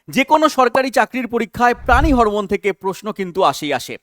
যে কোনো সরকারি চাকরির পরীক্ষায় প্রাণী হরমোন থেকে প্রশ্ন কিন্তু আসেই আসে।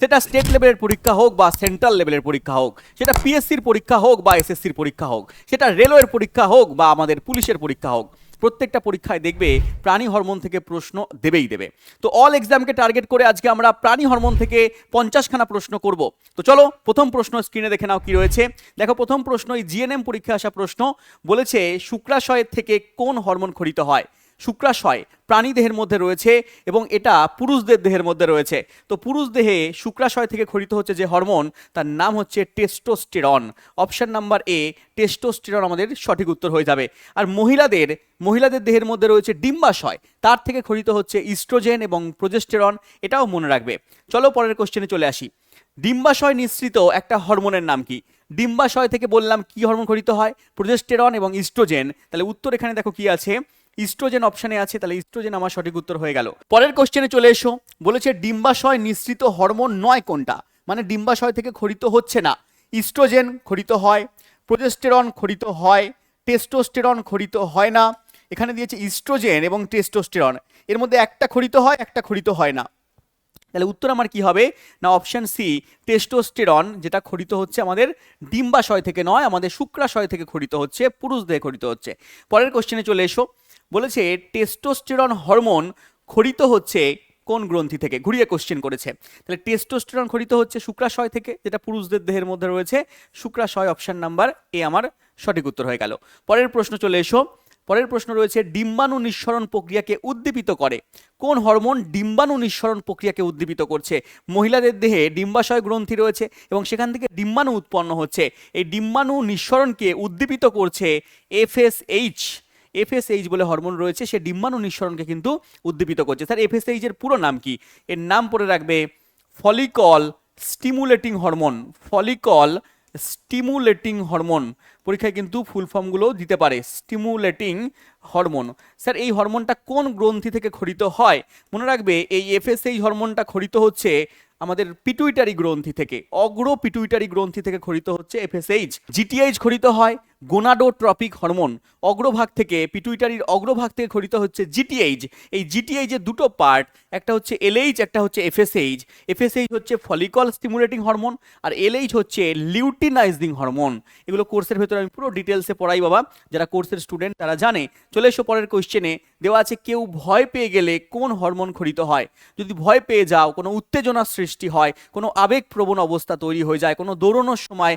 সেটা স্টেট লেভেলের পরীক্ষা হোক বা সেন্ট্রাল লেভেলের পরীক্ষা হোক, সেটা পিএসসির পরীক্ষা হোক বা এসএসসির পরীক্ষা হোক, সেটা রেলওয়ের পরীক্ষা হোক বা আমাদের পুলিশের পরীক্ষা হোক, প্রত্যেকটা পরীক্ষায় দেখবে প্রাণী হরমোন থেকে প্রশ্ন দেবেই দেবে। তো অল এক্সামকে টার্গেট করে আজকে আমরা প্রাণী হরমোন থেকে 50খানা প্রশ্ন করব। তো চলো প্রথম প্রশ্ন স্ক্রিনে দেখে নাও কি রয়েছে। দেখো প্রথম প্রশ্ন, এই জিএনএম পরীক্ষায় আসা প্রশ্ন বলেছে শুক্রাশয়ের থেকে কোন হরমোন খরিত হয়। শুক্রাশয় প্রাণী দেহের মধ্যে রয়েছে এবং এটা পুরুষদের দেহের মধ্যে রয়েছে। তো পুরুষ দেহে শুক্রাশয় থেকে খরিত হচ্ছে যে হরমোন, তার নাম হচ্ছে টেস্টোস্টেরন। অপশন নাম্বার এ টেস্টোস্টেরন আমাদের সঠিক উত্তর হয়ে যাবে। আর মহিলাদের দেহের মধ্যে রয়েছে ডিম্বাশয়, তার থেকে খরিত হচ্ছে ইস্ট্রোজেন এবং প্রোজেস্টেরন, এটাও মনে রাখবে। চলো পরের কোশ্চেনে চলে আসি। ডিম্বাশয় নিঃসৃত একটা হরমোনের নাম কি। ডিম্বাশয় থেকে বললাম কি হরমোন খরিত হয়, প্রোজেস্টেরন এবং ইস্ট্রোজেন। তাহলে উত্তর এখানে দেখো কি আছে, ইস্ট্রোজেন অপশনে আছে, তাহলে ইস্ট্রোজেন আমার সঠিক উত্তর হয়ে গেল। পরের কোশ্চেনে চলে এসো। বলেছে ডিম্বাশয় নিঃসৃত হরমোন নয় কোনটা, মানে ডিম্বাশয় থেকে খরিত হচ্ছে না। ইস্ট্রোজেন খরিত হয়, প্রোজেস্টেরন খরিত হয়, টেস্টোস্টেরন খরিত হয় না। এখানে দিয়েছে ইস্ট্রোজেন এবং টেস্টোস্টেরন, এর মধ্যে একটা খরিত হয় একটা খরিত হয় না। তাহলে উত্তর আমার কি হবে না, অপশন সি টেস্টোস্টেরন, যেটা খরিত হচ্ছে আমাদের ডিম্বাশয় থেকে নয়, আমাদের শুক্রাশয় থেকে খরিত হচ্ছে, পুরুষ দেহে খরিত হচ্ছে। পরের কোশ্চেনে চলে এসো। বলেছে টেস্টোস্টেরন হরমোন খরিত হচ্ছে কোন গ্রন্থি থেকে, ঘুরিয়ে কোশ্চেন করেছে। তাহলে টেস্টোস্টেরন খরিত হচ্ছে শুক্রাশয় থেকে, যেটা পুরুষদের দেহের মধ্যে রয়েছে, শুক্রাশয়। অপশন নাম্বার এ আমার সঠিক উত্তর হয়ে গেল। পরের প্রশ্ন চলে এসো। পরের প্রশ্ন রয়েছে ডিম্বাণু নিঃসরণ প্রক্রিয়াকে উদ্দীপিত করে কোন হরমোন। ডিম্বাণু নিঃসরণ প্রক্রিয়াকে উদ্দীপিত করছে। মহিলাদের দেহে ডিম্বাশয় গ্রন্থি রয়েছে এবং সেখান থেকে ডিম্বাণু উৎপন্ন হচ্ছে, এই ডিম্বাণু নিঃসরণকে উদ্দীপিত করছে এফএসএইচ। এফএসএইচ বলে হরমোন রয়েছে, সে ডিম্বাণু নিঃসরণকে কিন্তু উদ্দীপিত করছে। স্যার এফএসএইচ এর পুরো নাম কি, এর নাম পড়ে রাখবে follicle stimulating hormone. Follicle stimulating hormone, পরীক্ষায় কিন্তু ফুল ফর্মগুলো দিতে পারে, স্টিমুলেটিং হরমোন। স্যার এই হরমোনটা কোন গ্রন্থি থেকে খরিত হয়। মনে রাখবে এই এফএসএইচ হরমোনটা খরিত হচ্ছে আমাদের পিটুইটারি গ্রন্থি থেকে, অগ্র পিটুইটারি গ্রন্থি থেকে খরিত হচ্ছে এফএসএইচ। জিটিএইচ খরিত হয় গোনাডোট্রপিক হরমোন, অগ্রভাগ থেকে, পিটুইটারির অগ্রভাগ থেকে খরিত হচ্ছে জিটিএইচ। এই জিটিএইচ এর দুটো পার্ট, একটা হচ্ছে এলএইচ, একটা হচ্ছে এফএসএইচ। এফএসএইচ হচ্ছে ফলিকল স্টিমুলেটিং হরমোন আর এলএইচ হচ্ছে লিউটিনাইজিং হরমোন। এগুলো কোর্সের ভেতরে আমি পুরো ডিটেলসে পড়াই বাবা, যারা কোর্সের স্টুডেন্ট তারা জানে। চলে এসো পরের কোশ্চেনে। দেওয়া আছে কেউ ভয় পেয়ে গেলে কোন হরমোন খরিত হয়। যদি ভয় পেয়ে যাও, কোনো উত্তেজনার সৃষ্টি হয়, কোনো আবেগপ্রবণ অবস্থা তৈরি হয়ে যায়, কোনো দৌড়ানোর সময়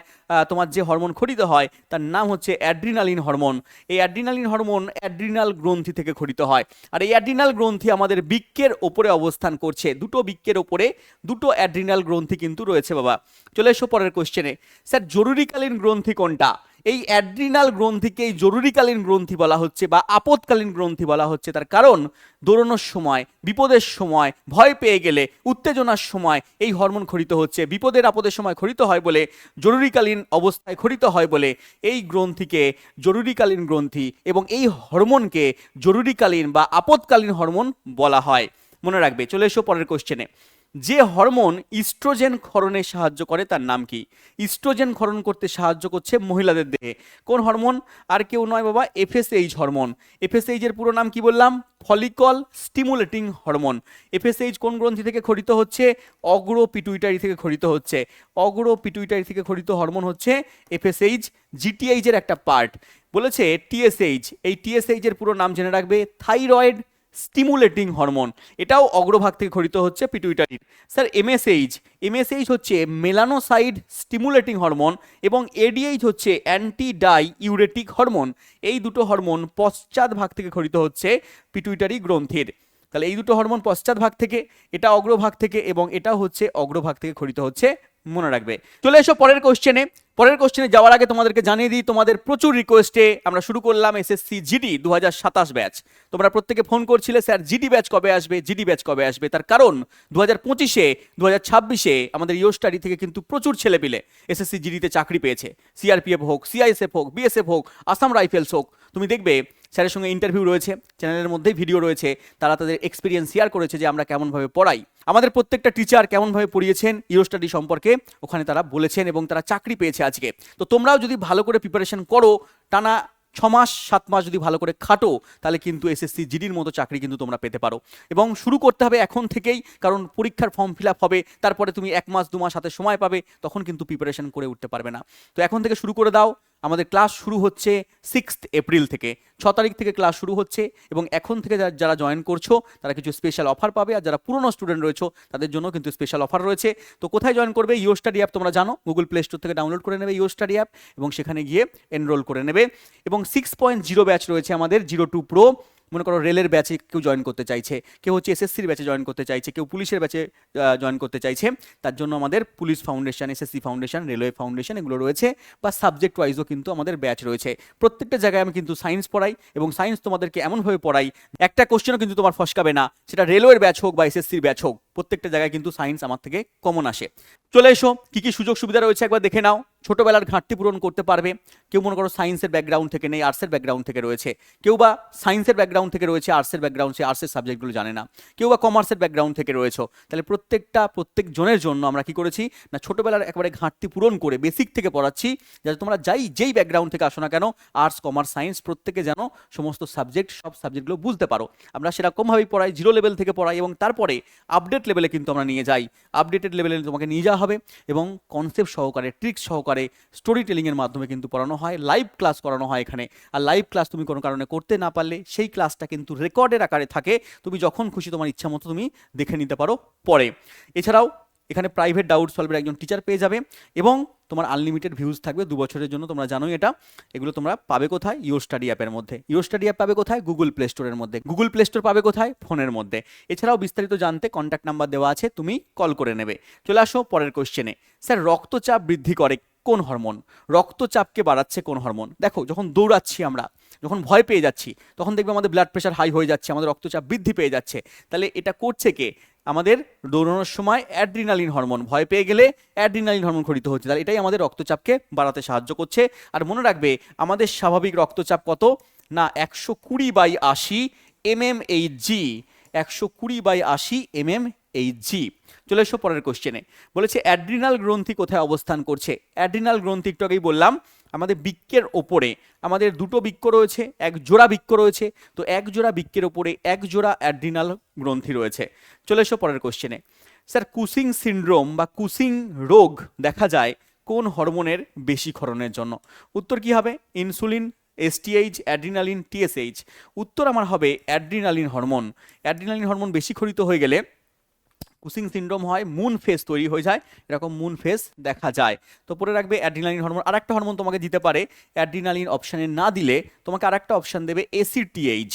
তোমার যে হরমোন খরিত হয় তার নাম হচ্ছে অ্যাড্রিনালিন হরমোন। এই অ্যাড্রিনালিন হরমোন অ্যাড্রিনাল গ্রন্থি থেকে খরিত হয়। আর এই অ্যাড্রিনাল গ্রন্থি আমাদের বৃক্কের ওপরে অবস্থান করছে, দুটো বৃক্কের ওপরে দুটো অ্যাড্রিনাল গ্রন্থি কিন্তু রয়েছে বাবা। চলে এসো পরের কোশ্চেনে। স্যার জরুরিকালীন গ্রন্থি কোনটা। এই অ্যাড্রিনাল গ্রন্থিকে এই জরুরিকালীন গ্রন্থি বলা হচ্ছে বা আপদকালীন গ্রন্থি বলা হচ্ছে, তার কারণ দৌড়ানোর সময়, বিপদের সময়, ভয় পেয়ে গেলে, উত্তেজনার সময় এই হরমোন খরিত হচ্ছে। বিপদের আপদের সময় খরিত হয় বলে, জরুরিকালীন অবস্থায় খরিত হয় বলে এই গ্রন্থিকে জরুরিকালীন গ্রন্থি এবং এই হরমোনকে জরুরিকালীন বা আপদকালীন হরমোন বলা হয়, মনে রাখবে। চলে এসো পরের কোশ্চেনে। যে হরমোন ইস্ট্রোজেন ক্ষরণে সাহায্য করে তার নাম কি। ইস্ট্রোজেন ক্ষরণ করতে সাহায্য করছে মহিলাদের দেহে কোন হরমোন, আর কেউ নয় বাবা, এফএসএইচ হরমোন। এফএসএইচ এর পুরো নাম কি বললাম, ফলিকল স্টিমুলেটিং হরমোন। এফএসএইচ কোন গ্রন্থি থেকে খরিত হচ্ছে, অগ্র পিটুইটারি থেকে খরিত হচ্ছে। অগ্র পিটুইটারি থেকে খরিত হরমোন হচ্ছে এফএসএইচ, জিটিএইচ এর একটা পার্ট। বলেছে টিএসএইচ, এই টিএসএইচ এর পুরো নাম জেনে রাখবে থাইরয়েড স্টিমুলেটিং হরমোন, এটাও অগ্রভাগ থেকে খরিত হচ্ছে পিটুইটারির। স্যার এমএসএইচ, এমএসএইচ হচ্ছে মেলানোসাইড স্টিমুলেটিং হরমোন এবং এডিএইচ হচ্ছে অ্যান্টি ডাই ইউরেটিক হরমোন। এই দুটো হরমোন পশ্চাৎ ভাগ থেকে খরিত হচ্ছে পিটুইটারি গ্রন্থির। তাহলে এই দুটো হরমোন পশ্চাৎ ভাগ থেকে, এটা অগ্রভাগ থেকে এবং এটা হচ্ছে অগ্রভাগ থেকে খরিত হচ্ছে, মনে রাখবে। চলে এসো পরের কোশ্চেনে। পরের কোশ্চেনে যাওয়ার আগে তোমাদেরকে জানিয়ে দিই, তোমাদের প্রচুর রিকোয়েস্টে আমরা শুরু করলাম এসএসসি জিডি 2027 ব্যাচ। তোমরা প্রত্যেকে ফোন করছিলে স্যার জিডি ব্যাচ কবে আসবে, জিডি ব্যাচ কবে আসবে। তার কারণ 2025-এ 2026-এ আমাদের ইও স্টাডি থেকে কিন্তু প্রচুর ছেলেপিলে এসএসসি জিডিতে চাকরি পেয়েছে। সিআরপিএফ হোক, সিআইএসএফ হোক, বিএসএফ হোক, আসাম রাইফেলস হোক, তুমি দেখবে স্যারের সঙ্গে ইন্টারভিউ রয়েছে, চ্যানেলের মধ্যেই ভিডিও রয়েছে, তারা তাদের এক্সপিরিয়েন্স শেয়ার করেছে যে আমরা কেমনভাবে পড়াই, আমাদের প্রত্যেকটা টিচার কেমনভাবে পড়িয়েছেন ইও স্টাডি সম্পর্কে, ওখানে তারা বলেছেন এবং তারা চাকরি পেয়েছে আজকে। তো তোমরাও যদি ভালো করে প্রিপারেশন করো, টানা 6 মাস 7 মাস যদি ভালো করে খাটো তাহলে কিন্তু এসএসসি জিডির মতো চাকরি কিন্তু তোমরা পেতে পারো। এবং শুরু করতে হবে এখন থেকেই, কারণ পরীক্ষার ফর্ম ফিল আপ হবে, তারপরে তুমি 1 মাস 2 মাস হাতে সময় পাবে, তখন কিন্তু প্রিপারেশন করে উঠতে পারবে না। তো এখন থেকে শুরু করে দাও। আমাদের ক্লাস শুরু হচ্ছে 6 এপ্রিল থেকে, 6 তারিখ থেকে ক্লাস শুরু হচ্ছে, এবং এখন থেকে যারা জয়েন করছো তারা কিছু স্পেশাল অফার পাবে, আর যারা পুরনো স্টুডেন্ট রয়েছে তাদের জন্য কিন্তু স্পেশাল অফার রয়েছে। তো কোথায় জয়েন করবে? ইও স্টাডি অ্যাপ তোমরা জানো, গুগল প্লে স্টোর থেকে ডাউনলোড করে নেবে ইও স্টাডি অ্যাপ, এবং সেখানে গিয়ে এনরোল করে নেবে। এবং 6.0 ব্যাচ রয়েছে আমাদের 02 প্রো। মনে করো রেলের ব্যাচে কেউ জয়েন করতে চাইছে, কেউ হচ্ছে এসএসসির ব্যাচে জয়েন করতে চাইছে, কেউ পুলিশের ব্যাচে জয়েন করতে চাইছে, তার জন্য আমাদের police foundation, SSC foundation, railway foundation এগুলো রয়েছে, বা সাবজেক্ট ওয়াইজও কিন্তু আমাদের ব্যাচ রয়েছে। প্রত্যেকটা জায়গায় আমি কিন্তু সায়েন্স পড়াই, এবং সায়েন্স তোমাদেরকে এমনভাবে পড়াই একটা কোশ্চেনও কিন্তু তোমার ফসকাবে না, সেটা রেলওয়ের ব্যাচ হোক বা এসএসসির ব্যাচ হোক, প্রত্যেকটা জায়গায় কিন্তু সায়েন্স আমার থেকে কমন আসে। চলে এসো, কি কি সুযোগ সুবিধা রয়েছে একবার দেখে নাও। ছোটবেলার ঘাটতি পূরণ করতে পারবে। কেউ মনে করো সায়েন্সের ব্যাকগ্রাউন্ড থেকে নেই, আর্টসের ব্যাকগ্রাউন্ড থেকে রয়েছে, কেউ বা সায়েন্সের ব্যাকগ্রাউন্ড থেকে রয়েছে, আর্টসের ব্যাকগ্রাউন্ড, সে আর্টসের সাবজেক্টগুলো জানে না, কেউ বা কমার্সের ব্যাকগ্রাউন্ড থেকে রয়েছে। তাহলে প্রত্যেক জনের জন্য আমরা কি করেছি না, ছোটবেলার একেবারে ঘাটতি পূরণ করে বেসিক থেকে পড়াচ্ছি, যাতে তোমরা যেই ব্যাকগ্রাউন্ড থেকে আসো না কেন, আর্টস কমার্স সায়েন্স প্রত্যেকে যেন সমস্ত সব সাবজেক্টগুলো বুঝতে পারো। আমরা সেরকমভাবেই পড়াই, 0 লেভেল থেকে পড়াই, এবং তারপরে আপডেট লেভেলে কিন্তু আমরা নিয়ে যাই। আপডেটেড লেভেলে তোমাকে নিয়ে যাওয়া হবে, এবং কনসেপ্ট সহকারে, ট্রিক্স সহকারে, স্টোরি টেলিংয়ের মাধ্যমে কিন্তু পড়ানো হয়, লাইভ ক্লাস করানো হয় এখানে। আর লাইভ ক্লাস তুমি কোনো কারণে করতে না পারলে সেই ক্লাসটা কিন্তু রেকর্ডের আকারে থাকে, তুমি যখন খুশি তোমার ইচ্ছা মতো তুমি দেখে নিতে পারো পরে। এছাড়াও এখানে প্রাইভেট ডাউট সলভের একজন টিচার পেয়ে যাবে, এবং তোমার আনলিমিটেড ভিউজ থাকবে 2 বছরের জন্য, তোমরা জানোই এটা। এগুলো তোমরা পাবে কোথায়? ইও স্টাডি অ্যাপের মধ্যে। ইও স্টাডি অ্যাপ পাবে কোথায়? গুগল প্লে স্টোরের মধ্যে। গুগল প্লে স্টোর পাবে কোথায়? ফোনের মধ্যে। এছাড়াও বিস্তারিত জানতে কন্ট্যাক্ট নাম্বার দেওয়া আছে, তুমি কল করে নেবে। চলে আসো পরের কোশ্চেনে। স্যার, রক্তচাপ বৃদ্ধি করে কোন হরমোন? রক্তচাপকে বাড়াচ্ছে কোন হরমোন? দেখো, যখন দৌড়াচ্ছি আমরা, যখন ভয় পেয়ে যাচ্ছি, তখন দেখবে আমাদের ব্লাড প্রেশার হাই হয়ে যাচ্ছে, আমাদের রক্তচাপ বৃদ্ধি পেয়ে যাচ্ছে। তাহলে এটা করছে কে? আমাদের দৌড়ানোর সময় অ্যাড্রিনালিন হরমোন, ভয় পেয়ে গেলে অ্যাড্রিনালিন হরমোন খরিত হচ্ছে, তাহলে এটাই আমাদের রক্তচাপকে বাড়াতে সাহায্য করছে। আর মনে রাখবে, আমাদের স্বাভাবিক রক্তচাপ কত না, 120/80 mmHg, 120/80 mmHg। চলে এসো পরের কোশ্চেনে। বলেছে অ্যাড্রিনাল গ্রন্থি কোথায় অবস্থান করছে? অ্যাড্রিনাল গ্রন্থি একটু আগেই বললাম, আমাদের বৃক্কের ওপরে। আমাদের 2টো বৃক্ক রয়েছে, এক জোড়া বৃক্ক রয়েছে, তো এক জোড়া বৃক্কের ওপরে এক জোড়া অ্যাড্রিনাল গ্রন্থি রয়েছে। চলে এসো পরের কোশ্চেনে। স্যার, কুসিং সিনড্রোম বা কুসিং রোগ দেখা যায় কোন হরমোনের বেশি ক্ষরণের জন্য? উত্তর কি হবে? Insulin, STH, adrenaline, TSH. উত্তর আমার হবে অ্যাড্রিনালিন হরমোন। অ্যাড্রিনালিন হরমোন বেশি ক্ষরিত হয়ে গেলে কুসিং সিনড্রোম হয়, মুন ফেস তৈরি হয়ে যায়, এরকম মুন ফেস দেখা যায়। তো পরে রাখবে অ্যাড্রিনালিন হরমোন। আর একটা হরমোন তোমাকে দিতে পারে, অ্যাড্রিনালিন অপশানে না দিলে তোমাকে আর একটা অপশান দেবে এসিটিএইচ।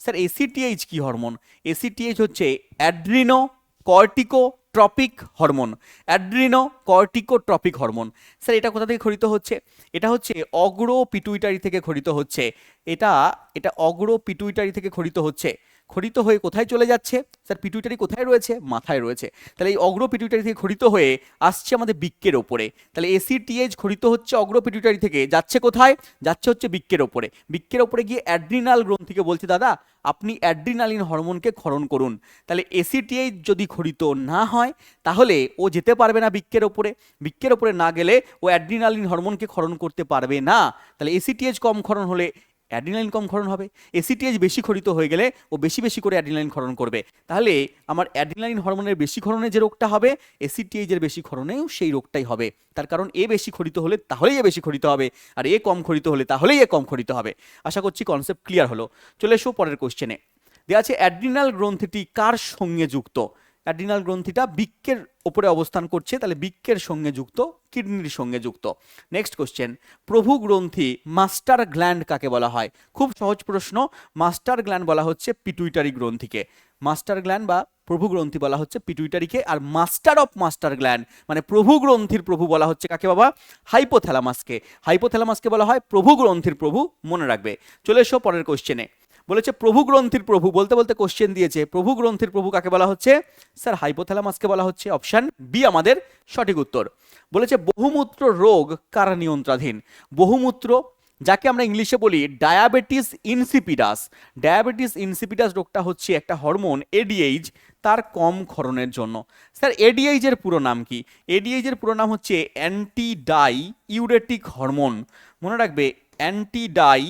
স্যার, এসিটিএইচ কি হরমোন? এসিটিএইচ হচ্ছে Adreno corticotropic hormone. Adreno corticotropic hormone. Sir, এটা কোথা থেকে ক্ষরিত হচ্ছে? এটা হচ্ছে অগ্র পিটুইটারি থেকে ক্ষরিত হচ্ছে। এটা অগ্র পিটুইটারি থেকে ক্ষরিত হচ্ছে। ক্ষরিত হয়ে কোথায় চলে যাচ্ছে? স্যার, পিটুইটারি কোথায় রয়েছে? মাথায় রয়েছে। তাহলে এই অগ্র পিটুইটারি থেকে ক্ষরিত হয়ে আসছে আমাদের বৃক্কের ওপরে। তাহলে এসিটিএইচ ক্ষরিত হচ্ছে অগ্র পিটুইটারি থেকে, যাচ্ছে কোথায়? যাচ্ছে হচ্ছে বৃক্কের ওপরে। বৃক্কের ওপরে গিয়ে অ্যাড্রিনাল গ্রন্থিকে বলছে, দাদা আপনি অ্যাড্রিনালিন হরমোনকে ক্ষরণ করুন। তাহলে এসিটিএইচ যদি ক্ষরিত না হয়, তাহলে ও যেতে পারবে না বৃক্কের ওপরে। বৃক্কের ওপরে না গেলে ও অ্যাড্রিনালিন হরমোনকে ক্ষরণ করতে পারবে না। তাহলে এসিটিএইচ কম ক্ষরণ হলে অ্যাড্রিনালিন কম ক্ষরণ হবে, এসিটিএইচ বেশি ক্ষরিত হয়ে গেলে ও বেশি বেশি করে অ্যাড্রিনালিন ক্ষরণ করবে। তাহলে আমার অ্যাড্রিনালিন হরমোনের বেশি ক্ষরণে যে রোগটা হবে, এসিটিএইচের বেশি ক্ষরণেও সেই রোগটাই হবে। তার কারণ এ বেশি ক্ষরিত হলে তাহলেই এ বেশি ক্ষরিত হবে, আর এ কম ক্ষরিত হলে তাহলেই এ কম ক্ষরিত হবে। আশা করছি কনসেপ্ট ক্লিয়ার হলো। চলে এসো পরের কোশ্চেনে। দেওয়া আছে অ্যাড্রিনাল গ্রন্থিটি কার সঙ্গে যুক্ত? অ্যাড্রিনাল গ্রন্থিটা বৃক্কের ওপরে অবস্থান করছে, তাহলে বৃক্কের সঙ্গে যুক্ত, কিডনির সঙ্গে যুক্ত। নেক্সট কোশ্চেন, প্রভু গ্রন্থি মাস্টার গ্ল্যান্ড কাকে বলা হয়? খুব সহজ প্রশ্ন। মাস্টার গ্ল্যান্ড বলা হচ্ছে পিটুইটারি গ্রন্থিকে। মাস্টার গ্ল্যান্ড বা প্রভু গ্রন্থি বলা হচ্ছে পিটুইটারিকে। আর মাস্টার অফ মাস্টার গ্ল্যান্ড মানে প্রভু গ্রন্থির প্রভু বলা হচ্ছে কাকে বাবা? হাইপোথ্যালামাসকে। হাইপোথ্যালামাসকে বলা হয় প্রভু গ্রন্থির প্রভু, মনে রাখবে। চলে এসো পরের কোশ্চেনে। বলেছে প্রভু গ্রন্থির প্রভু, বলতে বলতে কোশ্চেন দিয়েছে, প্রভু গ্রন্থির প্রভু কাকে বলা হচ্ছে? স্যার, হাইপোথ্যালামাসকে বলা হচ্ছে। অপশন বি আমাদের সঠিক উত্তর। বলেছে বহুমূত্র রোগ কার নিয়ন্ত্রণাধীন? বহুমূত্র, যাকে আমরা ইংলিশে বলি ডায়াবেটিস ইনসিপিডাস। ডায়াবেটিস ইনসিপিডাস রোগটা হচ্ছে একটা হরমোন এডিএইচ, তার কম ক্ষরণের জন্য। স্যার, এডিএইচ এর পুরো নাম কি? এডিএইচ এর পুরো নাম হচ্ছে অ্যান্টি ডাই ইউরেটিক হরমোন। মনে রাখবে, অ্যান্টি ডাই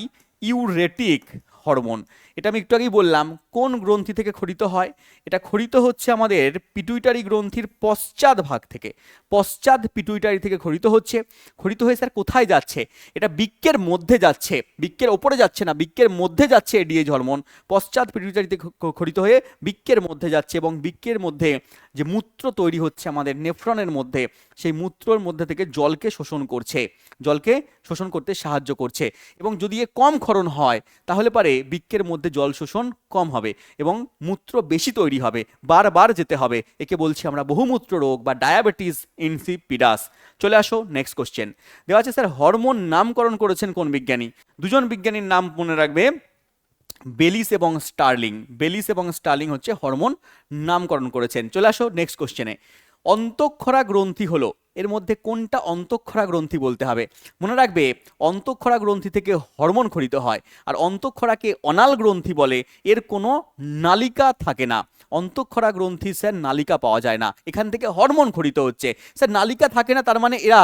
ইউরেটিক হরমোন। এটা আমি একটু আগেই বললাম কোন গ্রন্থি থেকে ক্ষরিত হয়। এটা ক্ষরিত হচ্ছে আমাদের পিটুইটারি গ্রন্থির পশ্চাৎ ভাগ থেকে, পশ্চাৎ পিটুইটারি থেকে ক্ষরিত হচ্ছে। ক্ষরিত হয়ে স্যার কোথায় যাচ্ছে? এটা বৃক্কের মধ্যে যাচ্ছে, বৃক্কের ওপরে যাচ্ছে না, বৃক্কের মধ্যে যাচ্ছে এডিএইচ হরমোন। পশ্চাৎ পিটুইটারিতে ক্ষরিত হয়ে বৃক্কের মধ্যে যাচ্ছে এবং বৃক্কের মধ্যে যে মূত্র তৈরি হচ্ছে আমাদের নেফ্রনের মধ্যে, সেই মূত্রর মধ্যে থেকে জলকে শোষণ করছে, জলকে শোষণ করতে সাহায্য করছে। এবং যদি এ কম ক্ষরণ হয় তাহলে পারে বৃক্কের মধ্যে জল শোষণ কম হবে এবং মূত্র বেশি তৈরি হবে, বারবার যেতে হবে। একে বলছি আমরা বহুমূত্র রোগ বা ডায়াবেটিস ইনসিপিডাস। চলে আসো নেক্সট কোশ্চেন। দেওয়া আছে স্যার হরমোন নামকরণ করেছেন কোন বিজ্ঞানী? দুজন বিজ্ঞানীর নাম মনে রাখবে, বেলিস এবং স্টার্লিং। বেলিস এবং স্টার্লিং হচ্ছে হরমোন নামকরণ করেছেন। চলে আসো নেক্সট কোশ্চেনে। অন্তঃক্ষরা গ্রন্থি হলো, এর মধ্যে কোনটা অন্তঃক্ষরা গ্রন্থি বলতে হবে? মনে রাখবে অন্তঃক্ষরা গ্রন্থি থেকে হরমোন ক্ষরিত হয়, আর অন্তঃক্ষরাকে অনাল গ্রন্থি বলে। এর কোনো নালিকা থাকে না। অন্তঃক্ষরা গ্রন্থি স্যার নালিকা পাওয়া যায় না, এখান থেকে হরমোন ক্ষরিত হচ্ছে। স্যার নালিকা থাকে না, তার মানে এরা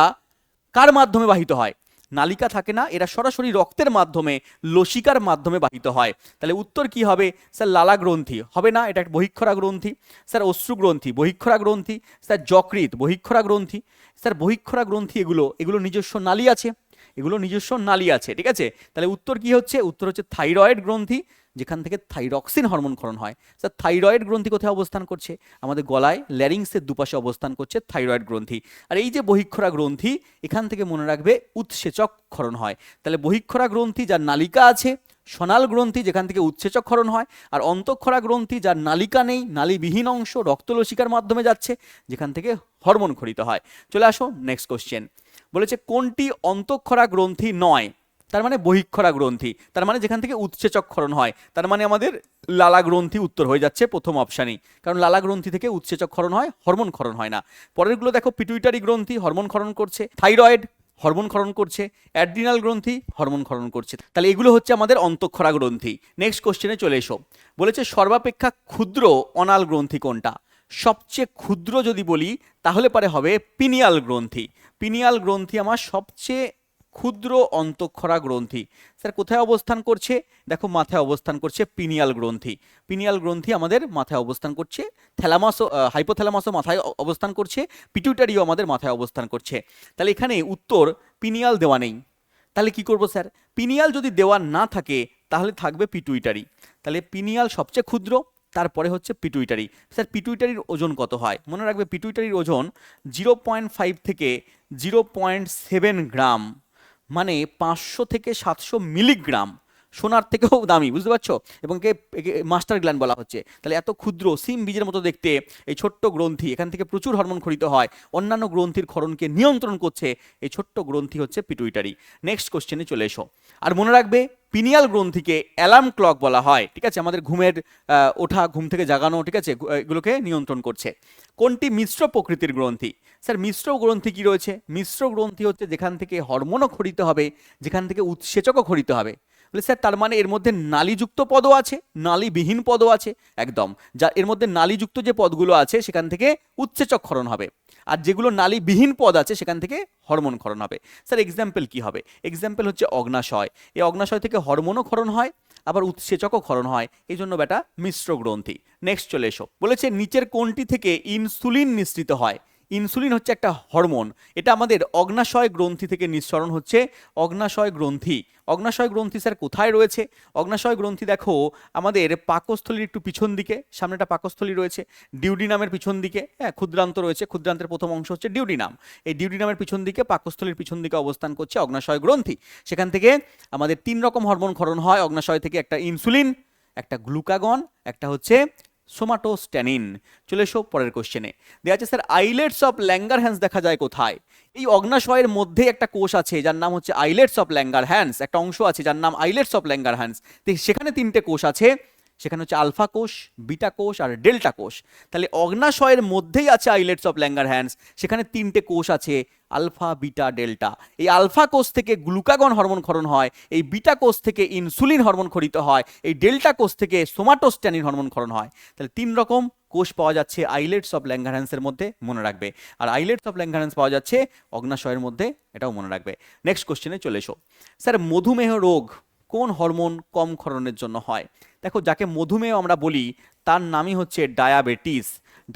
কার মাধ্যমে বাহিত হয়? নালিকা থাকে না, এরা সরাসরি রক্তের মাধ্যমে, লসিকার মাধ্যমে বাহিত হয়। তাহলে উত্তর কি হবে? স্যার লালা গ্রন্থি হবে না, এটা একটা বহিক্ষরা গ্রন্থি। স্যার অশ্রু গ্রন্থি, বহিক্ষরা গ্রন্থি। স্যার যকৃৎ, বহিক্ষরা গ্রন্থি। স্যার বহিক্ষরা গ্রন্থি এগুলো নিজস্ব নালী আছে, এগুলো নিজস্ব নালী আছে, ঠিক আছে। তাহলে উত্তর কি হচ্ছে? উত্তর হচ্ছে থাইরয়েড গ্রন্থি, যেখান থেকে থাইরক্সিন হরমোন ক্ষরণ হয়। স্যার থাইরয়েড গ্রন্থি কোথায় অবস্থান করছে? আমাদের গলায় ল্যারিংসের দুপাশে অবস্থান করছে থাইরয়েড গ্রন্থি। আর এই যে বহিক্ষরা গ্রন্থি, এখান থেকে মনে রাখবে উৎসেচক ক্ষরণ হয়। তাহলে বহিক্ষরা গ্রন্থি যার নালিকা আছে, সনাল গ্রন্থি যেখান থেকে উৎসেচক ক্ষরণ হয়, আর অন্তঃক্ষরা গ্রন্থি যার নালিকা নেই, নালীবিহীন অংশ রক্তলসিকার মাধ্যমে যাচ্ছে, যেখান থেকে হরমোন ক্ষরিত হয়। চলে আসো নেক্সট কোশ্চেন। বলেছে কোনটি অন্তঃক্ষরা গ্রন্থি নয়? তার মানে বহিক্ষরা গ্রন্থি, তার মানে যেখান থেকে উৎসেচক ক্ষরণ হয়। তার মানে আমাদের লালা গ্রন্থি উত্তর হয়ে যাচ্ছে প্রথম অপশানই, কারণ লালা গ্রন্থি থেকে উৎসেচক ক্ষরণ হয়, হরমোন ক্ষরণ হয় না। পরেরগুলো দেখো, পিটুইটারি গ্রন্থি হরমোন ক্ষরণ করছে, থাইরয়েড হরমোন ক্ষরণ করছে, অ্যাড্রিনাল গ্রন্থি হরমোন ক্ষরণ করছে। তাহলে এগুলো হচ্ছে আমাদের অন্তঃক্ষরা গ্রন্থি। নেক্সট কোশ্চেনে চলে এসো। বলেছে সর্বাপেক্ষা ক্ষুদ্র অনাল গ্রন্থি কোনটা? সবচেয়ে ক্ষুদ্র যদি বলি তাহলে পারে হবে পিনিয়াল গ্রন্থি। পিনিয়াল গ্রন্থি আমার সবচেয়ে ক্ষুদ্র অন্তঃক্ষরা গ্রন্থি। স্যার কোথায় অবস্থান করছে? দেখো মাথায় অবস্থান করছে পিনিয়াল গ্রন্থি। পিনিয়াল গ্রন্থি আমাদের মাথায় অবস্থান করছে, থ্যালামাসও হাইপোথ্যালামাসও মাথায় অবস্থান করছে, পিটুইটারিও আমাদের মাথায় অবস্থান করছে। তাহলে এখানে উত্তর পিনিয়াল দেওয়া নেই। তাহলে কি করব স্যার? পিনিয়াল যদি দেওয়া না থাকে তাহলে থাকবে পিটুইটারি। তাহলে পিনিয়াল সবচেয়ে ক্ষুদ্র, তারপরে হচ্ছে পিটুইটারি। স্যার পিটুইটারির ওজন কত হয়? মনে রাখবে পিটুইটারির ওজন 0.5 থেকে 0.7 গ্রাম, মানে 500 থেকে 700 মিলিগ্রাম, সোনার থেকেও দামি, বুঝতে পারছো? এবং একে মাস্টার গ্ল্যান্ড বলা হচ্ছে। তাহলে এত ক্ষুদ্র সিম বীজের মতো দেখতে এই ছোট্ট গ্রন্থি, এখান থেকে প্রচুর হরমোন ক্ষরিত হয়, অন্যান্য গ্রন্থির ক্ষরণকে নিয়ন্ত্রণ করছে এই ছোট্ট গ্রন্থি হচ্ছে পিটুইটারি। নেক্সট কোশ্চেনে চলে এসো। আর মনে রাখবে পিনিয়াল গ্রন্থিকে অ্যালার্ম ক্লক বলা হয়, ঠিক আছে, আমাদের ঘুমের ওঠা, ঘুম থেকে জাগানো, ঠিক আছে, এগুলোকে নিয়ন্ত্রণ করছে। কোনটি মিশ্র প্রকৃতির গ্রন্থি? স্যার মিশ্র গ্রন্থি কি রয়েছে? মিশ্র গ্রন্থি হচ্ছে যেখান থেকে হরমোনও ক্ষরিত হবে, যেখান থেকে উৎসেচকও ক্ষরিত হবে। বলে স্যার তার মানে এর মধ্যে নালীযুক্ত পদও আছে, নালীবিহীন পদও আছে। একদম, যা এর মধ্যে নালীযুক্ত যে পদগুলো আছে সেখান থেকে উৎসেচক ক্ষরণ হবে, আর যেগুলো নালীবিহীন পদ আছে সেখান থেকে হরমোন ক্ষরণ হবে। স্যার এক্সাম্পল কি হবে? এক্সাম্পল হচ্ছে অগ্নাশয়। এই অগ্নাশয় থেকে হরমোনও ক্ষরণ হয়, আবার উৎসেচকও ক্ষরণ হয়, এই জন্য বেটা মিশ্র গ্রন্থি। নেক্সট চলে এসো। বলেছে নিচের কোনটি থেকে ইনসুলিন নিঃসৃত হয়? ইনসুলিন হচ্ছে একটা হরমোন, এটা আমাদের অগ্নাশয় গ্রন্থি থেকে নিঃসরণ হচ্ছে। অগ্নাশয় গ্রন্থি, অগ্নাশয় গ্রন্থি স্যার কোথায় রয়েছে? অগ্নাশয় গ্রন্থি দেখো আমাদের পাকস্থলীর একটু পিছন দিকে, সামনে একটা পাকস্থলী রয়েছে, ডিউডিনামের পিছন দিকে, হ্যাঁ ক্ষুদ্রান্ত রয়েছে, ক্ষুদ্রান্তের প্রথম অংশ হচ্ছে ডিউডিনাম। এই ডিউডিনামের পিছন দিকে, পাকস্থলীর পিছন দিকে অবস্থান করছে অগ্নাশয় গ্রন্থি। সেখান থেকে আমাদের 3 রকম হরমোন ক্ষরণ হয় অগ্নাশয় থেকে, একটা ইনসুলিন, একটা গ্লুকাগন, একটা হচ্ছে সোমাটোস্ট্যানিন। চলে এসো পরের কোশ্চেনে। দেওয়া আছে স্যার আইলেটস অফ ল্যাঙ্গারহ্যান্স দেখা যায় কোথায়? এই অগ্নাশয়ের মধ্যে একটা কোষ আছে যার নাম হচ্ছে আইলেটস অফ ল্যাঙ্গারহ্যান্স, একটা অংশ আছে যার নাম আইলেটস অফ ল্যাঙ্গারহ্যান্স। সেখানে 3টে কোষ আছে, সেখানে হচ্ছে আলফা কোষ, বিটা কোষ আর ডেল্টা কোষ। তাহলে অগ্নাশয়ের মধ্যেই আছে আইলেটস অফ ল্যাঙ্গারহ্যান্স, সেখানে 3টে কোষ আছে, আলফা বিটা ডেল্টা। এই আলফা কোষ থেকে গ্লুকাগন হরমোন ক্ষরণ হয়, এই বিটা কোষ থেকে ইনসুলিন হরমোন ক্ষরিত হয়, এই ডেল্টা কোষ থেকে সোমাটোস্ট্যানিন হরমোন ক্ষরণ হয়। তাহলে 3 রকম কোষ পাওয়া যাচ্ছে আইলেটস অফ ল্যাঙ্গারহ্যান্সের মধ্যে, মনে রাখবে। আর আইলেটস অফ ল্যাঙ্গারহ্যান্স পাওয়া যাচ্ছে অগ্নাশয়ের মধ্যে, এটাও মনে রাখবে। নেক্সট কোশ্চেনে চলে এসো। স্যার মধুমেহ রোগ কোন হরমোন কম ক্ষরণের জন্য হয়? দেখো, যাকে মধুমেহ আমরা বলি তার নামই হচ্ছে ডায়াবেটিস।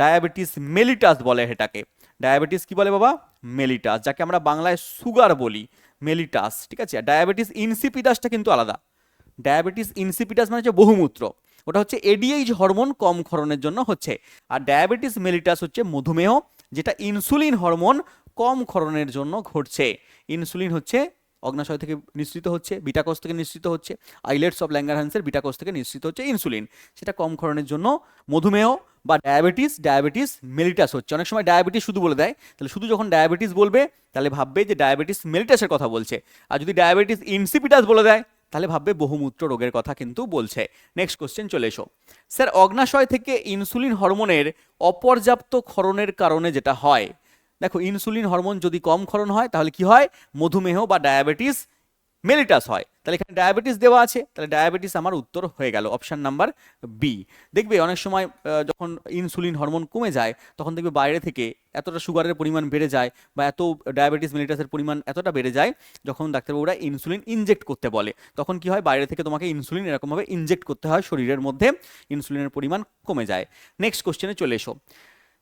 ডায়াবেটিস মেলিটাস বলে এটাকে। ডায়াবেটিস কি বলে বাবা? মেলিটাস। যাকে আমরা বাংলায় সুগার বলি, মেলিটাস, ঠিক আছে। ডায়াবেটিস ইনসিপিডাসটা কিন্তু আলাদা। ডায়াবেটিস ইনসিপিডাস মানে হচ্ছে বহুমূত্র, ওটা হচ্ছে এডিএইচ হরমোন কম ক্ষরণের জন্য হচ্ছে। আর ডায়াবেটিস মেলিটাস হচ্ছে মধুমেহ, যেটা ইনসুলিন হরমোন কম ক্ষরণের জন্য ঘটছে। ইনসুলিন হচ্ছে অগ্নাশয় থেকে নিঃসৃত হচ্ছে, বিটা কোষ থেকে নিঃসৃত হচ্ছে, আইলেটস অফ ল্যাঙ্গারহ্যান্সের বিটা কোষ থেকে নিঃসৃত হচ্ছে ইনসুলিন, সেটা কম ক্ষরণের জন্য মধুমেহ বা ডায়াবেটিস মেলিটাস হচ্ছে। অনেক সময় ডায়াবেটিস শুধু বলে দেয়, তাহলে শুধু যখন ডায়াবেটিস বলবে তাহলে ভাববে যে ডায়াবেটিস মেলিটাসের কথা বলছে, আর যদি ডায়াবেটিস ইনসিপিটাস বলে দেয় তাহলে ভাববে বহুমূত্র রোগের কথা কিন্তু বলছে। নেক্সট কোশ্চেন চলে এসো। স্যার, অগ্নাশয় থেকে ইনসুলিন হরমোনের অপর্যাপ্ত ক্ষরণের কারণে যেটা হয়, দেখো ইনসুলিন হরমোন যদি কম ক্ষরণ হয় তাহলে কি হয়? মধুমেহ বা ডায়াবেটিস মেলিটাস হয়। তাহলে এখানে ডায়াবেটিস দেওয়া আছে, তাহলে ডায়াবেটিস আমার উত্তর হয়ে গেল অপশন নাম্বার বি। দেখবে অনেক সময় যখন ইনসুলিন হরমোন কমে যায় তখন দেখবে বাইরে থেকে এতটা সুগারের পরিমাণ বেড়ে যায় বা এত ডায়াবেটিস মেলিটাসের পরিমাণ এতটা বেড়ে যায়, যখন ডাক্তারবাবুরা ইনসুলিন ইনজেক্ট করতে বলে তখন কি হয়? বাইরে থেকে তোমাকে ইনসুলিন এরকমভাবে ইনজেক্ট করতে হয় শরীরের মধ্যে, ইনসুলিনের পরিমাণ কমে যায়। নেক্সট কোশ্চেনে চলে এসো।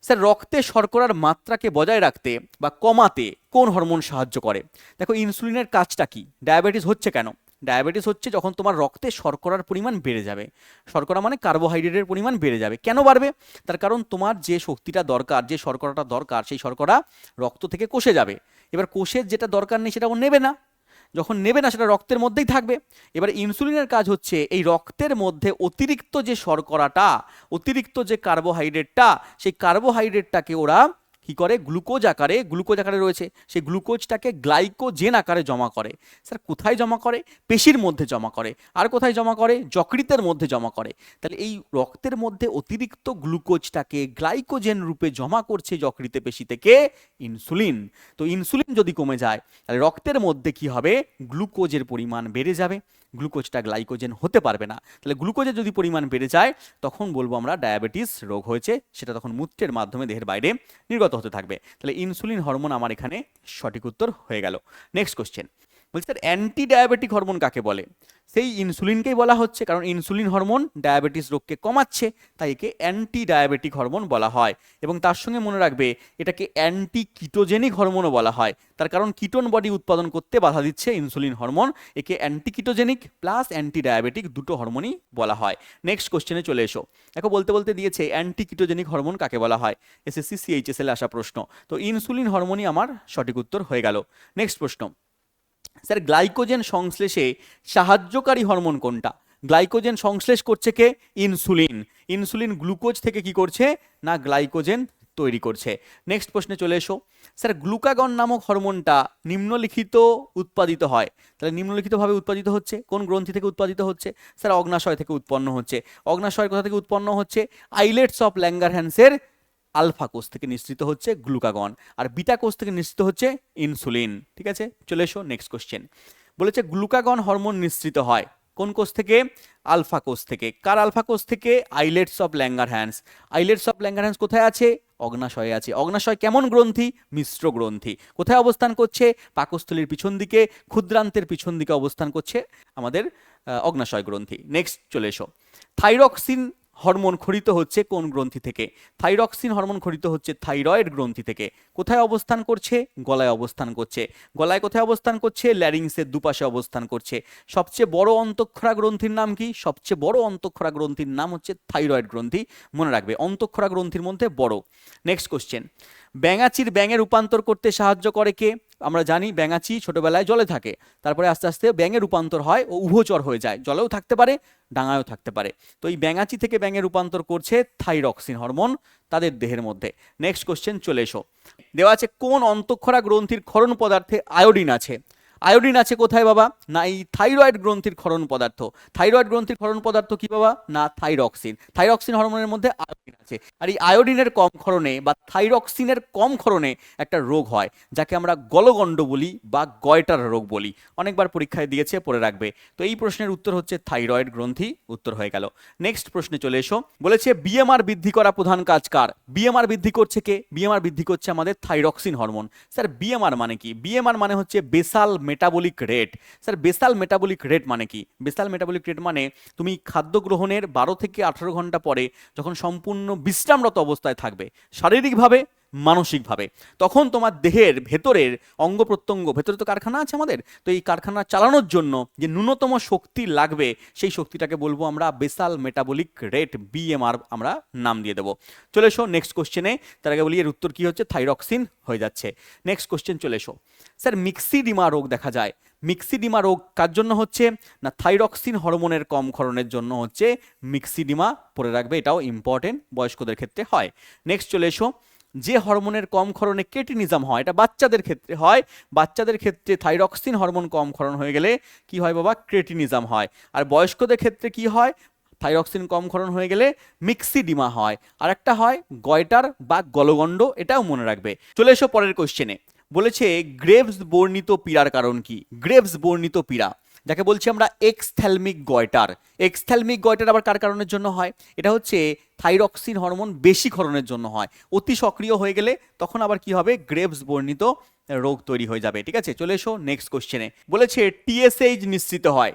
স্যার, রক্তে শর্করার মাত্রাকে বজায় রাখতে বা কমাতে কোন হরমোন সাহায্য করে? দেখো, ইনসুলিনের কাজটা কি? ডায়াবেটিস হচ্ছে কেন? ডায়াবেটিস হচ্ছে যখন তোমার রক্তে শর্করার পরিমাণ বেড়ে যাবে। শর্করা মানে কার্বোহাইড্রেটের পরিমাণ বেড়ে যাবে। কেন বাড়বে? তার কারণ তোমার যে শক্তিটা দরকার, যে শর্করাটা দরকার, সেই শর্করা রক্ত থেকে কোষে যাবে। এবার কোষের যেটা দরকার নেই সেটা ও নেবে না, যখন নেবে না সেটা রক্তের মধ্যেই থাকবে। এবার ইনসুলিনের কাজ হচ্ছে এই রক্তের মধ্যে অতিরিক্ত যে শর্করাটা, অতিরিক্ত যে কার্বোহাইড্রেটটা, সেই কার্বোহাইড্রেটটাকে ওরা কি করে? গ্লুকোজ আকারে রয়েছে, সেই গ্লুকোজটাকে গ্লাইকোজেন আকারে জমা করে। স্যার, কোথায় জমা করে? পেশির মধ্যে জমা করে। আর কোথায় জমা করে? যকৃতের মধ্যে জমা করে। তাহলে এই রক্তের মধ্যে অতিরিক্ত গ্লুকোজটাকে গ্লাইকোজেন রূপে জমা করছে যকৃতে পেশি থেকে ইনসুলিন। তো ইনসুলিন যদি কমে যায় তাহলে রক্তের মধ্যে কি হবে? গ্লুকোজের পরিমাণ বেড়ে যাবে, গ্লুকোজটা গ্লাইকোজেন হতে পারবে না। তাহলে গ্লুকোজের যদি পরিমাণ বেড়ে যায় তখন বলবো আমরা ডায়াবেটিস রোগ হয়েছে, সেটা তখন মূত্রের মাধ্যমে দেহের বাইরে নির্গত হতে থাকবে। তাহলে ইনসুলিন হরমোন আমার এখানে সঠিক উত্তর হয়ে গেল। নেক্সট কোশ্চেন বলছি, স্যার অ্যান্টি ডায়াবেটিক হরমোন কাকে বলে? সেই ইনসুলিনকেই বলা হচ্ছে, কারণ ইনসুলিন হরমোন ডায়াবেটিস রোগকে কমাচ্ছে, তাই একে অ্যান্টি ডায়াবেটিক হরমোন বলা হয়। এবং তার সঙ্গে মনে রাখবে এটাকে অ্যান্টি কিটোজেনিক হরমোনও বলা হয়, তার কারণ কিটোন বডি উৎপাদন করতে বাধা দিচ্ছে ইনসুলিন হরমোন। একে anti ketogenic plus anti diabetic দুটো হরমোনই বলা হয়। নেক্সট কোশ্চেনে চলে এসো। দেখো, বলতে বলতে দিয়েছে অ্যান্টি কিটোজেনিক হরমোন কাকে বলা হয়, এসএসসি সিএইচএসএল আসা প্রশ্ন। তো ইনসুলিন হরমোনই আমার সঠিক উত্তর হয়ে গেল। নেক্সট প্রশ্ন, স্যার গ্লাইকোজেন সংশ্লেষে সাহায্যকারী হরমোন কোনটা? গ্লাইকোজেন সংশ্লেষ করছে কে? ইনসুলিন। ইনসুলিন গ্লুকোজ থেকে কি করছে? না গ্লাইকোজেন তৈরি করছে। নেক্সট প্রশ্নে চলে এসো। স্যার গ্লুকাগন নামক হরমোনটা নিম্নলিখিত উৎপাদিত হয়, তাহলে নিম্নলিখিতভাবে উৎপাদিত হচ্ছে কোন গ্রন্থি থেকে উৎপাদিত হচ্ছে? স্যার অগ্নাশয় থেকে উৎপন্ন হচ্ছে। অগ্নাশয় কোথা থেকে উৎপন্ন হচ্ছে? আইলেটস অফ ল্যাঙ্গারহ্যান্সের আলফা কোষ থেকে নিঃসৃত হচ্ছে গ্লুকাগন, আর বিটা কোষ থেকে নিঃসৃত হচ্ছে ইনসুলিন। ঠিক আছে, চলে এসো নেক্সট কোশ্চেন। বলেছে গ্লুকাগন হরমোন নিঃসৃত হয় কোন কোষ থেকে? আলফা কোষ থেকে। কার আলফা কোষ থেকে? Islets of Langerhans. Islets of Langerhans কোথায় আছে? অগ্নাশয়ে আছে। অগ্নাশয় কেমন গ্রন্থি? মিশ্র গ্রন্থি। কোথায় অবস্থান করছে? পাকস্থলীর পিছন দিকে, ক্ষুদ্রান্তের পিছন দিকে অবস্থান করছে আমাদের অগ্নাশয় গ্রন্থি। নেক্সট চলে এসো। থাইরক্সিন হরমোন খরিত হচ্ছে কোন গ্রন্থি থেকে? থাইরক্সিন হরমোন খরিত হচ্ছে থাইরয়েড গ্রন্থি থেকে। কোথায় অবস্থান করছে? গলায় অবস্থান করছে। গলায় কোথায় অবস্থান করছে? ল্যারিংসের দুপাশে অবস্থান করছে। সবচেয়ে বড় অন্তঃক্ষরা গ্রন্থির নাম কি? সবচেয়ে বড় অন্তঃক্ষরা গ্রন্থির নাম হচ্ছে থাইরয়েড গ্রন্থি, মনে রাখবে অন্তঃক্ষরা গ্রন্থির মধ্যে বড়। নেক্সট কোশ্চেন, ব্যাঙাচির ব্যাঙে রূপান্তর করতে সাহায্য করে কে? আমরা জানি ব্যাঙাচি ছোটবেলায় জলে থাকে, তারপরে আস্তে আস্তে ব্যাঙে রূপান্তর হয় ও উভচর হয়ে যায়, জলেও থাকতে পারে ডাঙায়ও থাকতে পারে। তো এই ব্যাঙাচি থেকে ব্যাঙে রূপান্তর করছে থাইরক্সিন হরমোন তাদের দেহের মধ্যে। নেক্সট কোশ্চেন চলে এসো। দেওয়া আছে কোন অন্তঃক্ষরা গ্রন্থির ক্ষরণ পদার্থে আয়োডিন আছে? আয়োডিন আছে কোথায় বাবা? না এই থাইরয়েড গ্রন্থির ক্ষরণ পদার্থ। থাইরয়েড গ্রন্থির ক্ষরণ পদার্থ কি বাবা? না থাইরক্সিন। থাইরক্সিন হরমোনের মধ্যে আয়োডিন আছে। যাচ্ছে। আর এই আয়োডিনের কম ক্ষরণে বা থাইরক্সিনের কম ক্ষরণে একটা রোগ হয় যাকে আমরা গলগণ্ড বলি বা গয়টার রোগ বলি। অনেকবার পরীক্ষায় দিয়েছে, পড়ে রাখবে। তো এই প্রশ্নের উত্তর হচ্ছে থাইরয়েড গ্রন্থি, উত্তর হয়ে গেল। নেক্সট প্রশ্নে চলে এসো। বলেছে বিএমআর বৃদ্ধি করা প্রধান কাজ কার? বিএমআর বৃদ্ধি করছে কে? বিএমআর বৃদ্ধি করছে আমাদের থাইরক্সিন হরমোন। স্যার বিএমআর মানে কি? বিএমআর মানে হচ্ছে basal metabolic rate. Sir basal metabolic rate মানে কি? বেসাল মেটাবলিক রেট মানে তুমি খাদ্য গ্রহণের 12 থেকে 18 ঘন্টা পরে যখন সম্পূর্ণ বিশ্রামরত অবস্থায় থাকবে শারীরিকভাবে মানসিকভাবে, তখন তোমার দেহের ভেতরের অঙ্গ প্রত্যঙ্গ, ভেতরে তো কারখানা আছে আমাদের, তো এই কারখানা চালানোর জন্য যে ন্যূনতম শক্তি লাগবে সেই শক্তিটাকে বলবো আমরা বেসাল মেটাবলিক রেট, বিএমআর আমরা নাম দিয়ে দেবো। চলে এসো নেক্সট কোশ্চেনে। তার আগে বলি এর উত্তর কি হচ্ছে? থাইরক্সিন হয়ে যাচ্ছে। নেক্সট কোশ্চেন চলে এসো। স্যার মিক্সিডিমা রোগ দেখা যায়। মিক্সিডিমা রোগ কার জন্য হচ্ছে? না থাইরক্সিন হরমোনের কম ক্ষরণের জন্য হচ্ছে মিক্সিডিমা, পড়ে রাখবে, এটাও ইম্পর্টেন্ট, বয়স্কদের ক্ষেত্রে হয়। নেক্সট চলে এসো। যে হরমোনের কম ক্ষরণে ক্রেটিনিজম হয়, এটা বাচ্চাদের ক্ষেত্রে হয়। বাচ্চাদের ক্ষেত্রে থাইরক্সিন হরমোন কম ক্ষরণ হয়ে গেলে কি হয় বাবা? ক্রেটিনিজম হয়। আর বয়স্কদের ক্ষেত্রে কি হয়? থাইরক্সিন কম ক্ষরণ হয়ে গেলে মিক্সিডিমা হয়। আর একটা হয় গয়টার বা গলগণ্ড, এটাও মনে রাখবে। চলে এসো পরের কোশ্চেনে। বলেছে গ্রেভস বর্ণিত পীড়ার কারণ কি? গ্রেভস বর্ণিত পীড়া যাকে বলছি আমরা এক্সথ্যালমিক গয়টার। এক্সথ্যালমিক গয়টার আবার কার কারণের জন্য হয়? এটা হচ্ছে থাইরক্সিন হরমোন বেশি ক্ষরণের জন্য হয়। অতি সক্রিয় হয়ে গেলে তখন আবার কি হবে? গ্রেভস বর্ণিত রোগ তৈরি হয়ে যাবে। ঠিক আছে, চলে এসো নেক্সট কোশ্চেনে। বলেছে টিএসএইচ নিঃসৃত হয়।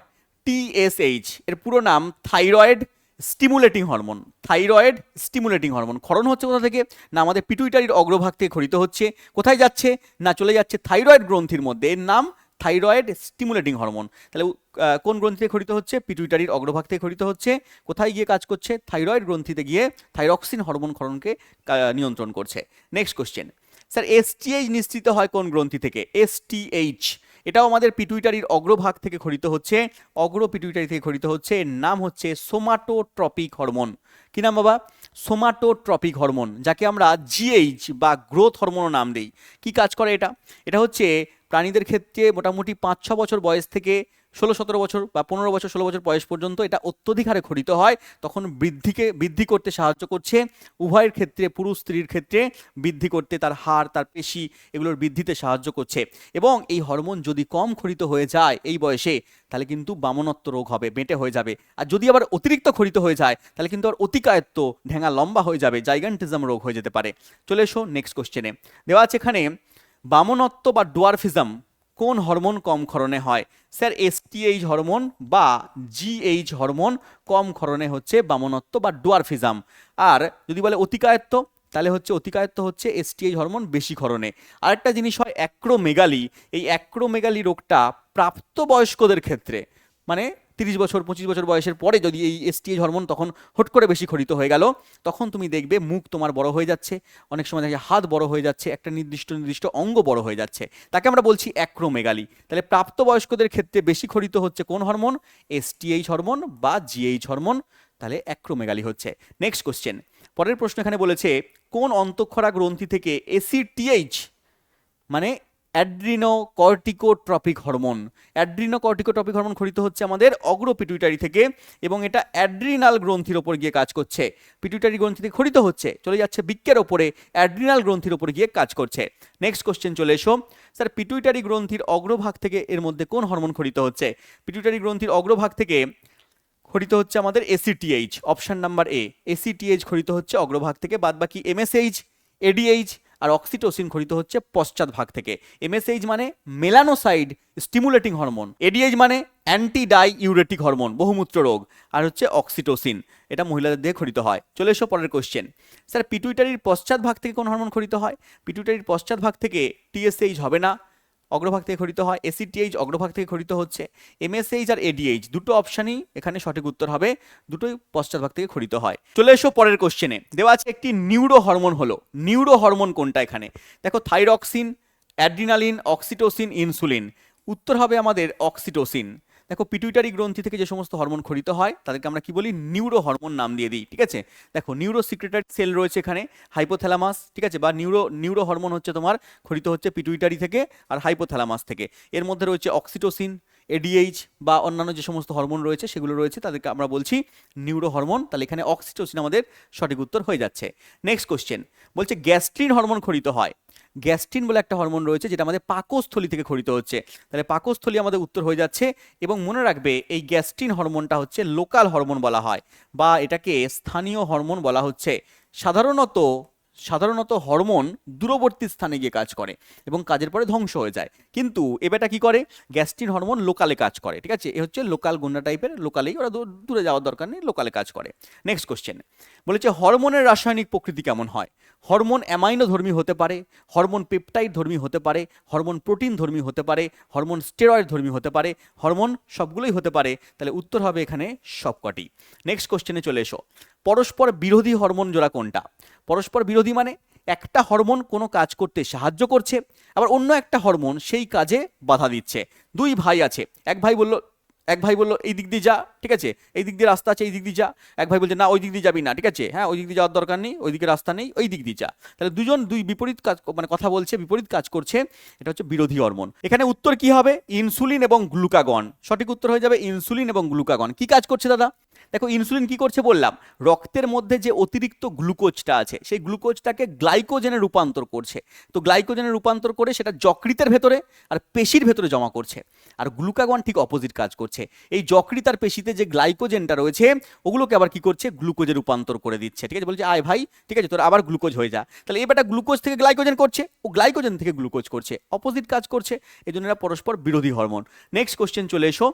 টিএসএইচ এর পুরো নাম thyroid stimulating hormone. Thyroid stimulating hormone ক্ষরণ হচ্ছে কোথা থেকে? না আমাদের পিটুইটারির অগ্রভাগ থেকে ক্ষরিত হচ্ছে। কোথায় যাচ্ছে? না চলে যাচ্ছে থাইরয়েড গ্রন্থির মধ্যে। এর নাম থাইরয়েড স্টিমুলেটিং হরমোন। তাহলে কোন গ্রন্থি থেকে ক্ষরিত হচ্ছে? পিটুইটারির অগ্রভাগ থেকে ক্ষরিত হচ্ছে। কোথায় গিয়ে কাজ করছে? থাইরয়েড গ্রন্থিতে গিয়ে থাইরক্সিন হরমোন ক্ষরণকে নিয়ন্ত্রণ করছে। Next question. স্যার এসটিএইচ নিঃসৃত হয় কোন গ্রন্থি থেকে? এসটিএইচ এটাও আমাদের পিটুইটারির অগ্রভাগ থেকে ক্ষরিত হচ্ছে। অগ্র পিটুইটারি থেকে ক্ষরিত হচ্ছে। এর নাম হচ্ছে সোমাটোট্রপিক হরমোন। কি নাম বাবা? সোমাটোট্রপিক হরমোন, যাকে আমরা জিএইচ বা গ্রোথ হরমোনও নাম দিই। কি কাজ করে এটা? এটা হচ্ছে প্রাণীদের ক্ষেত্রে মোটামুটি 5-6 বছর বয়স থেকে 16-17 বছর বা 15 বছর 16 বছর বয়স পর্যন্ত এটা অত্যধিক হারে ক্ষরিত হয়। তখন বৃদ্ধি করতে সাহায্য করছে। উভয়ের ক্ষেত্রে, পুরুষ স্ত্রীর ক্ষেত্রে বৃদ্ধি করতে, তার হাড়, তার পেশি, এগুলোর বৃদ্ধিতে সাহায্য করছে। এবং এই হরমোন যদি কম ক্ষরিত হয়ে যায় এই বয়সে, তাহলে কিন্তু বামনত্ব রোগ হবে, বেঁটে হয়ে যাবে। আর যদি আবার অতিরিক্ত ক্ষরিত হয়ে যায় তাহলে কিন্তু আর অতিকায়ত্ত, ঢেঙা লম্বা হয়ে যাবে, জাইগান্টিজম রোগ হয়ে যেতে পারে। চলে এসো নেক্সট কোশ্চেনে। দেওয়া আছে এখানে বামনত্ব বা ডোয়ারফিজম কোন হরমোন কম ক্ষরণে হয়? স্যার এসটিএইচ হরমোন বা জিএইচ হরমোন কম ক্ষরণে হচ্ছে বামনত্ব বা ডোয়ারফিজম। আর যদি বলে অতিকায়ত্ত, তাহলে হচ্ছে অতিকায়ত্ত হচ্ছে এসটিএইচ হরমোন বেশি ক্ষরণে। আরেকটা জিনিস হয় অ্যাক্রোমেগালি। এই অ্যাক্রোমেগালি রোগটা প্রাপ্তবয়স্কদের ক্ষেত্রে, মানে 30 বছর 25 বছর বয়সের পরে যদি এই এসটিএইচ হরমোন তখন হুট করে বেশি ক্ষরিত হয়ে গেল, তখন তুমি দেখবে মুখ তোমার বড় হয়ে যাচ্ছে, অনেক সময় দেখে হাত বড় হয়ে যাচ্ছে, একটা নির্দিষ্ট অঙ্গ বড় হয়ে যাচ্ছে, তাকে আমরা বলছি অ্যাক্রোমেগালি। তাহলে প্রাপ্তবয়স্কদের ক্ষেত্রে বেশি ক্ষরিত হচ্ছে কোন হরমোন? এসটিএইচ হরমোন বা জিএইচ হরমোন। তাহলে অ্যাক্রোমেগালি হচ্ছে। Next question. পরের প্রশ্ন এখানে বলেছে কোন অন্তঃক্ষরা গ্রন্থি থেকে এসিটিএইচ মানে অ্যাড্রিনোকর্টিকোট্রপিক হরমোন, অ্যাড্রিনোকর্টিকোট্রপিক হরমোন ক্ষরিত হচ্ছে আমাদের অগ্র পিটুইটারি থেকে, এবং এটা অ্যাড্রিনাল গ্রন্থির ওপর গিয়ে কাজ করছে। পিটুইটারি গ্রন্থি থেকে ক্ষরিত হচ্ছে, চলে যাচ্ছে বৃক্কের ওপরে, অ্যাড্রিনাল গ্রন্থির ওপর গিয়ে কাজ করছে। নেক্সট কোশ্চেন চলে এসো। স্যার পিটুইটারি গ্রন্থির অগ্রভাগ থেকে এর মধ্যে কোন হরমোন ক্ষরিত হচ্ছে? পিটুইটারি গ্রন্থির অগ্রভাগ থেকে ক্ষরিত হচ্ছে আমাদের ACTH, option number A. ACTH ক্ষরিত হচ্ছে অগ্রভাগ থেকে, বাদ বাকি এমএসএইচ, এডিএইচ আর অক্সিটোসিন ক্ষরিত হচ্ছে পশ্চাৎ ভাগ থেকে। এমএসএইচ মানে মেলানোসাইড স্টিমুলেটিং হরমোন, এডিএইচ মানে অ্যান্টি ডাই ইউরেটিক হরমোন, বহুমূত্র রোগ, আর হচ্ছে অক্সিটোসিন, এটা মহিলাদের দিয়ে ক্ষরিত হয়। চলে এসো পরের কোশ্চেন। স্যার পিটুইটারির পশ্চাৎ ভাগ থেকে কোন হরমোন ক্ষরিত হয়? পিটুইটারির পশ্চাৎ ভাগ থেকে টিএসএইচ হবে না, অগ্রভাগ থেকে ক্ষরিত হয়। এসিটিএইচ অগ্রভাগ থেকে ক্ষরিত হচ্ছে। এমএসএইচ আর এডিএইচ দুটো অপশানই এখানে সঠিক উত্তর হবে, দুটোই পশ্চাৎভাগ থেকে ক্ষরিত হয়। চলে এসো পরের কোশ্চেনে। দেওয়া আছে একটি নিউরো হরমোন হলো। নিউরো হরমোন কোনটা এখানে? দেখো থাইরক্সিন, অ্যাড্রিনালিন, অক্সিটোসিন, ইনসুলিন। উত্তর হবে আমাদের অক্সিটোসিন। দেখো পিটুইটারি গ্রন্থি থেকে যে সমস্ত হরমোন ক্ষরিত হয় তাদেরকে আমরা কি বলি? নিউরো হরমোন নাম দিয়ে দিই। ঠিক আছে, দেখো নিউরো সিক্রেটারি সেল রয়েছে এখানে, হাইপোথ্যালামাস, ঠিক আছে, বা নিউরো হরমোন হচ্ছে তোমার ক্ষরিত হচ্ছে পিটুইটারি থেকে আর হাইপোথ্যালামাস থেকে। এর মধ্যে রয়েছে অক্সিটোসিন, এডিএইচ বা অন্যান্য যে সমস্ত হরমোন রয়েছে সেগুলো রয়েছে তাদেরকে আমরা বলছি নিউরো হরমোন। তাহলে এখানে অক্সিটোসিন আমাদের সঠিক উত্তর হয়ে যাচ্ছে। নেক্সট কোশ্চেন বলছে গ্যাস্ট্রিন হরমোন ক্ষরিত হয়। গ্যাস্ট্রিন বলে একটা হরমোন রয়েছে যেটা আমাদের পাকস্থলী থেকে ক্ষরিত হচ্ছে। তাহলে পাকস্থলী আমাদের উত্তর হয়ে যাচ্ছে। এবং মনে রাখবে এই গ্যাস্ট্রিন হরমোনটা হচ্ছে লোকাল হরমোন বলা হয় বা এটাকে স্থানীয় হরমোন বলা হচ্ছে। সাধারণত হরমোন দূরবর্তী স্থানে গিয়ে কাজ করে এবং কাজের পরে ধ্বংস হয়ে যায়, কিন্তু এবারটা কি করে, গ্যাস্ট্রিন হরমোন লোকালে কাজ করে। ঠিক আছে, এ হচ্ছে লোকাল গুন্ডা টাইপের, লোকালেই ওরা দূরে যাওয়ার দরকার নেই, লোকালে কাজ করে। নেক্সট কোশ্চেন বলেছে হরমোনের রাসায়নিক প্রকৃতি কেমন হয়। হরমোন অ্যামাইনো ধর্মী হতে পারে, হরমোন পেপটাইড ধর্মী হতে পারে, হরমোন প্রোটিন ধর্মী হতে পারে, হরমোন স্টেরয়েড ধর্মী হতে পারে, হরমোন সবগুলোই হতে পারে। তাহলে উত্তর হবে এখানে সবকটি। নেক্সট কোশ্চেনে চলে এসো, পরস্পর বিরোধী হরমোন জোড়া কোনটা। পরস্পর বিরোধী মানে একটা হরমোন কোনো কাজ করতে সাহায্য করছে, আবার অন্য একটা হরমোন সেই কাজে বাধা দিচ্ছে। দুই ভাই আছে, এক ভাই বললো এই দিক দিয়ে যা, ঠিক আছে, এই দিক দিয়ে রাস্তা আছে, এই দিক দিয়ে যা। এক ভাই বলছে না ওই দিক দিয়ে যাবি না, ঠিক আছে, হ্যাঁ ওই দিক দিয়ে যাওয়ার দরকার নেই, ওই দিকে রাস্তা নেই, ওই দিক দিয়ে যা। তাহলে দুই বিপরীত কাজ, মানে কথা বলছে, বিপরীত কাজ করছে, এটা হচ্ছে বিরোধী হরমোন। এখানে উত্তর কি হবে, ইনসুলিন এবং গ্লুকাগন। সঠিক উত্তর হয়ে যাবে ইনসুলিন এবং গ্লুকাগন। কি কাজ করছে দাদা, দেখো ইনসুলিন কি করছে বললাম, রক্তের মধ্যে যে অতিরিক্ত গ্লুকোজটা আছে সেই গ্লুকোজটাকে গ্লাইকোজেনে রূপান্তর করছে। তো গ্লাইকোজেনে রূপান্তর করে সেটা যকৃতের ভেতরে আর পেশির ভেতরে জমা করছে। আর গ্লুকাগন ঠিক অপোজিট কাজ করছে, এই যকৃত আর পেশিতে যে গ্লাইকোজেনটা রয়েছে ওগুলোকে আবার কি করছে, গ্লুকোজে রূপান্তর করে দিচ্ছে। ঠিক আছে, বলছে আয় ভাই, ঠিক আছে তোর আবার গ্লুকোজ হয়ে যা। তাহলে এবারটা গ্লুকোজ থেকে গ্লাইকোজেন করছে, ও গ্লাইকোজেন থেকে গ্লুকোজ করছে, অপোজিট কাজ করছে, এই জন্য এরা পরস্পর বিরোধী হরমোন। নেক্সট কোশ্চেন চলে এসো,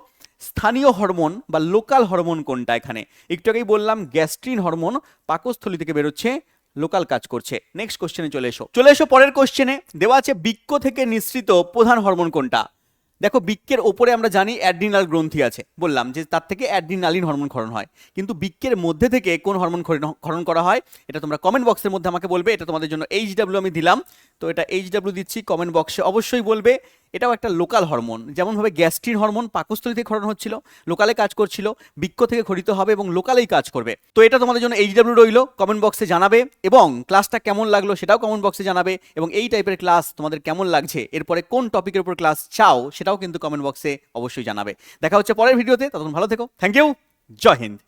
স্থানীয় হরমোন বা লোকাল হরমোন কোনটা। এখানে একটু আগেই বললাম গ্যাস্ট্রিন হরমোন পাকস্থলী থেকে বেরোচ্ছে, লোকাল কাজ করছে। নেক্সট কোশ্চেনে চলে এসো পরের কোশ্চেনে দেওয়া আছে বৃক্ক থেকে নিঃসৃত প্রধান হরমোন কোনটা। দেখো বৃক্কের ওপরে আমরা জানি অ্যাড্রিনাল গ্রন্থি আছে, বললাম যে তার থেকে অ্যাড্রিনালিন হরমোন ক্ষরণ হয়, কিন্তু বৃক্কের মধ্যে থেকে কোন হরমোন ক্ষরণ করা হয় এটা তোমরা কমেন্ট বক্সের মধ্যে আমাকে বলবে। এটা তোমাদের জন্য HW আমি দিলাম, তো এটা HW দিচ্ছি, কমেন্ট বক্সে অবশ্যই বলবে। এটাও একটা লোকাল হরমোন, যেমনভাবে গ্যাস্ট্রিন হরমোন পাকস্থলী থেকে ক্ষরণ হচ্ছিল, লোকালে কাজ করছিল, বৃক্ক থেকে ক্ষরিত হবে এবং লোকালেই কাজ করবে। তো এটা তোমাদের জন্য HW রইলো, কমেন্ট বক্সে জানাবে। এবং ক্লাসটা কেমন লাগলো সেটাও কমেন্ট বক্সে জানাবে। এবং এই টাইপের ক্লাস তোমাদের কেমন লাগছে, এরপরে কোন টপিকের উপর ক্লাস চাও সেটাও কিন্তু কমেন্ট বক্সে অবশ্যই জানাবে। দেখা হচ্ছে পরের ভিডিওতে, ততক্ষণ ভালো থেকো, থ্যাংক ইউ, জয় হিন্দ।